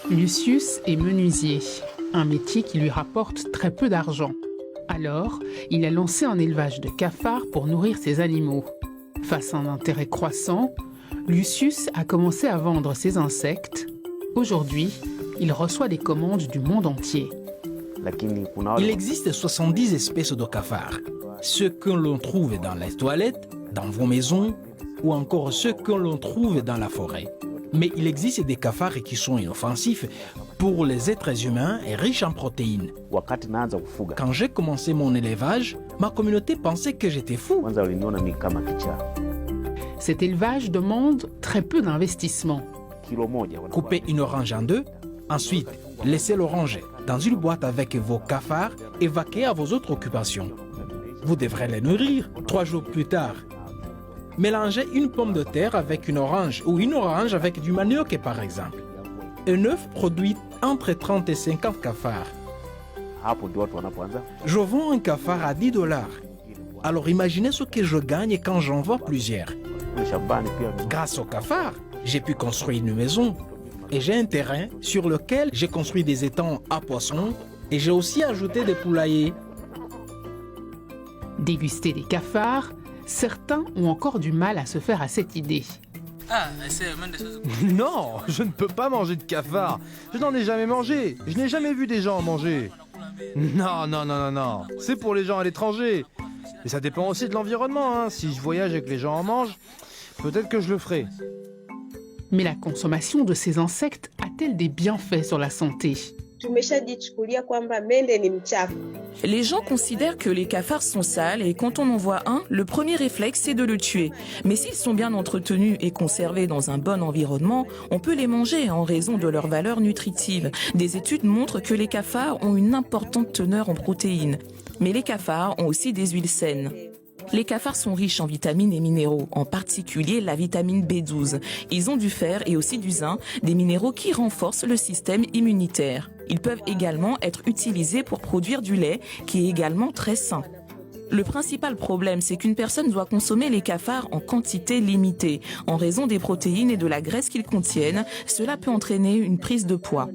Lucius est menuisier, un métier qui lui rapporte très peu d'argent. Alors, il a lancé un élevage de cafards pour nourrir ses animaux. Face à un intérêt croissant, Lucius a commencé à vendre ses insectes. Aujourd'hui, il reçoit des commandes du monde entier. Il existe 70 espèces de cafards. Ceux que l'on trouve dans les toilettes, dans vos maisons, ou encore ceux que l'on trouve dans la forêt. Mais il existe des cafards qui sont inoffensifs pour les êtres humains et riches en protéines. Quand j'ai commencé mon élevage, ma communauté pensait que j'étais fou. Cet élevage demande très peu d'investissement. Coupez une orange en deux, ensuite laissez l'orange dans une boîte avec vos cafards et vaquez à vos autres occupations. Vous devrez les nourrir 3 jours plus tard. Mélangez une pomme de terre avec une orange ou une orange avec du manioc par exemple. Un œuf produit entre 30 et 50 cafards. Je vends un cafard à $10. Alors imaginez ce que je gagne quand j'en vends plusieurs. Grâce au cafard, j'ai pu construire une maison et j'ai un terrain sur lequel j'ai construit des étangs à poissons et j'ai aussi ajouté des poulaillers. Déguster des cafards, certains ont encore du mal à se faire à cette idée. Non, je ne peux pas manger de cafard. Je n'en ai jamais mangé. Je n'ai jamais vu des gens en manger. Non. C'est pour les gens à l'étranger. Et ça dépend aussi de l'environnement, hein. Si je voyage et que les gens en mangent, peut-être que je le ferai. Mais la consommation de ces insectes a-t-elle des bienfaits sur la santé ? Les gens considèrent que les cafards sont sales et quand on en voit un, le premier réflexe c'est de le tuer. Mais s'ils sont bien entretenus et conservés dans un bon environnement, on peut les manger en raison de leur valeur nutritive. Des études montrent que les cafards ont une importante teneur en protéines. Mais les cafards ont aussi des huiles saines. Les cafards sont riches en vitamines et minéraux, en particulier la vitamine B12. Ils ont du fer et aussi du zinc, des minéraux qui renforcent le système immunitaire. Ils peuvent également être utilisés pour produire du lait, qui est également très sain. Le principal problème, c'est qu'une personne doit consommer les cafards en quantité limitée. En raison des protéines et de la graisse qu'ils contiennent, cela peut entraîner une prise de poids.